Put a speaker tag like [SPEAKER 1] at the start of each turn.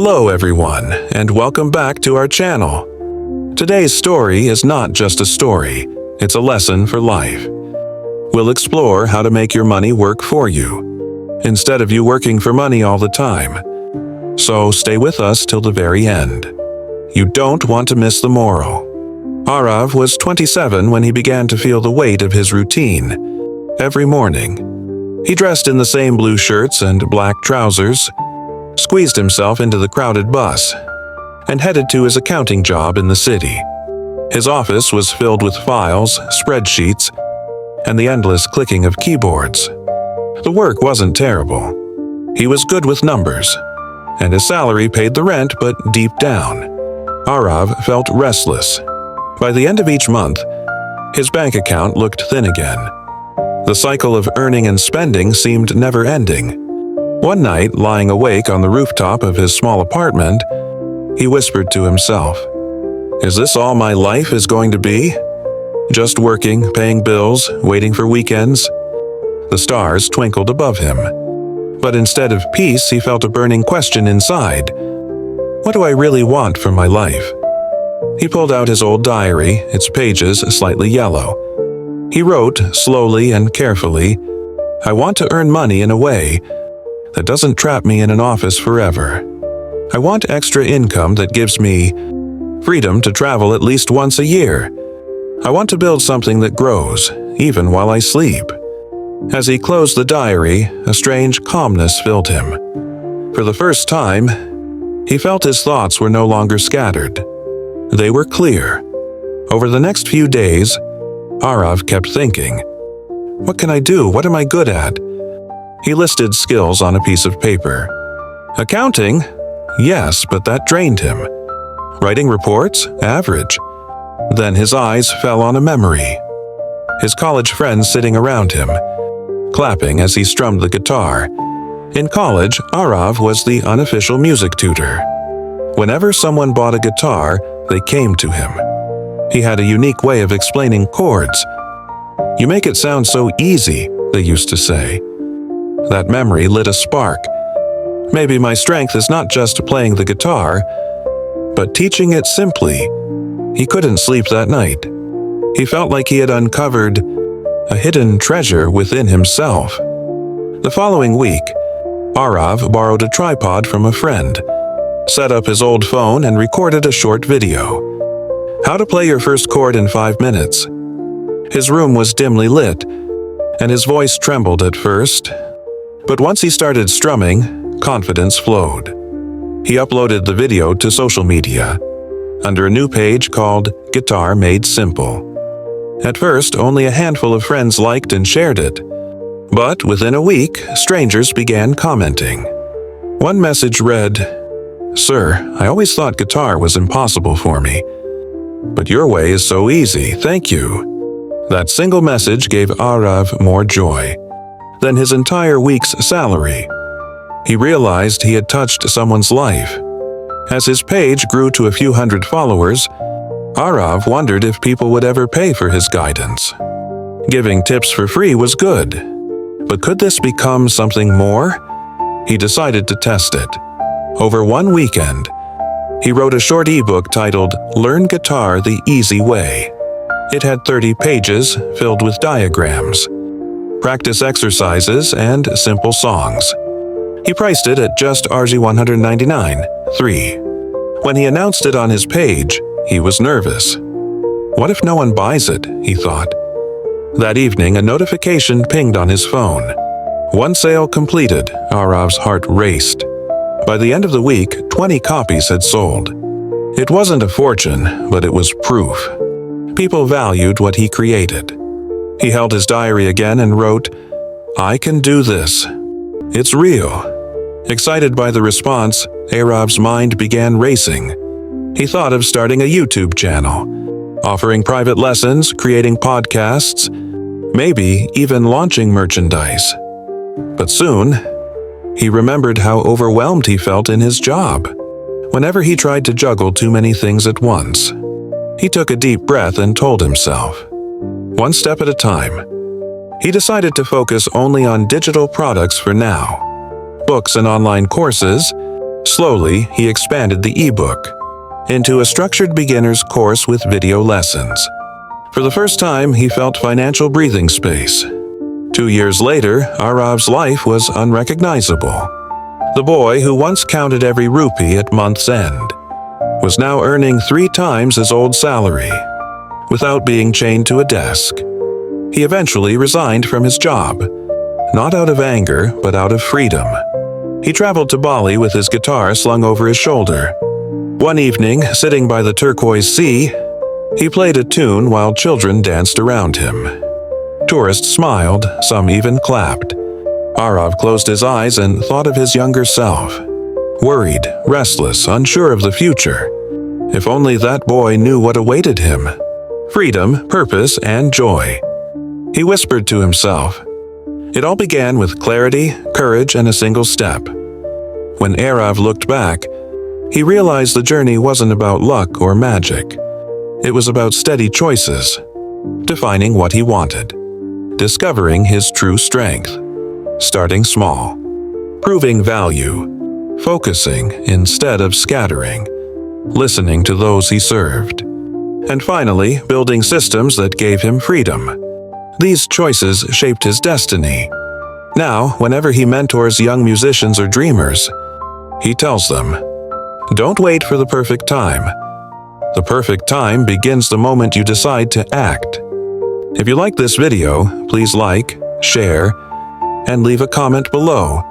[SPEAKER 1] Hello everyone, and welcome back to our channel. Today's story is not just a story, it's a lesson for life. We'll explore how to make your money work for you, instead of you working for money all the time. So stay with us till the very end. You don't want to miss the moral. Arav was 27 when he began to feel the weight of his routine. Every morning, he dressed in the same blue shirts and black trousers, squeezed himself into the crowded bus, and headed to his accounting job in the city. His office was filled with files, spreadsheets, and the endless clicking of keyboards. The work wasn't terrible. He was good with numbers, and his salary paid the rent, but deep down, Arav felt restless. By the end of each month, his bank account looked thin again. The cycle of earning and spending seemed never-ending. One night, lying awake on the rooftop of his small apartment, he whispered to himself, "Is this all my life is going to be? Just working, paying bills, waiting for weekends?" The stars twinkled above him. But instead of peace, he felt a burning question inside. What do I really want from my life? He pulled out his old diary, its pages slightly yellow. He wrote, slowly and carefully, "I want to earn money in a way that doesn't trap me in an office forever. I want extra income that gives me freedom to travel at least once a year. I want to build something that grows, even while I sleep." As he closed the diary, a strange calmness filled him. For the first time, he felt his thoughts were no longer scattered. They were clear. Over the next few days, Arav kept thinking, "What can I do? What am I good at?" He listed skills on a piece of paper. Accounting? Yes, but that drained him. Writing reports? Average. Then his eyes fell on a memory. His college friends sitting around him, clapping as he strummed the guitar. In college, Arav was the unofficial music tutor. Whenever someone bought a guitar, they came to him. He had a unique way of explaining chords. "You make it sound so easy," they used to say. That memory lit a spark. Maybe my strength is not just playing the guitar, but teaching it simply. He couldn't sleep that night. He felt like he had uncovered a hidden treasure within himself. The following week, Arav borrowed a tripod from a friend, set up his old phone, and recorded a short video. How to play your first chord in 5 minutes. His room was dimly lit, and his voice trembled at first. But once he started strumming, confidence flowed. He uploaded the video to social media, under a new page called Guitar Made Simple. At first, only a handful of friends liked and shared it. But within a week, strangers began commenting. One message read, "Sir, I always thought guitar was impossible for me. But your way is so easy, thank you." That single message gave Arav more joy than his entire week's salary. He realized he had touched someone's life. As his page grew to a few hundred followers, Arav wondered if people would ever pay for his guidance. Giving tips for free was good, but could this become something more? He decided to test it. Over one weekend, he wrote a short ebook titled "Learn Guitar the Easy Way." It had 30 pages filled with diagrams, practice exercises, and simple songs. He priced it at just $199.3. When he announced it on his page, he was nervous. What if no one buys it, he thought. That evening, a notification pinged on his phone. One sale completed, Arav's heart raced. By the end of the week, 20 copies had sold. It wasn't a fortune, but it was proof. People valued what he created. He held his diary again and wrote, "I can do this. It's real." Excited by the response, Arav's mind began racing. He thought of starting a YouTube channel, offering private lessons, creating podcasts, maybe even launching merchandise. But soon, he remembered how overwhelmed he felt in his job. Whenever he tried to juggle too many things at once, he took a deep breath and told himself, one step at a time. He decided to focus only on digital products for now. Books and online courses, Slowly, he expanded the ebook into a structured beginner's course with video lessons. For the first time, he felt financial breathing space. 2 years later, Arav's life was unrecognizable. The boy who once counted every rupee at month's end was now earning 3 times his old salary, without being chained to a desk. He eventually resigned from his job, not out of anger, but out of freedom. He traveled to Bali with his guitar slung over his shoulder. One evening, sitting by the turquoise sea, he played a tune while children danced around him. Tourists smiled, some even clapped. Arav closed his eyes and thought of his younger self. Worried, restless, unsure of the future. If only that boy knew what awaited him. Freedom, purpose, and joy. He whispered to himself. It all began with clarity, courage, and a single step. When Arav looked back, he realized the journey wasn't about luck or magic. It was about steady choices, defining what he wanted, discovering his true strength, starting small, proving value, focusing instead of scattering, listening to those he served, and finally building systems that gave him freedom. These choices shaped his destiny. Now, whenever he mentors young musicians or dreamers, he tells them, "Don't wait for the perfect time. The perfect time begins the moment you decide to act." If you like this video, please like, share, and leave a comment below.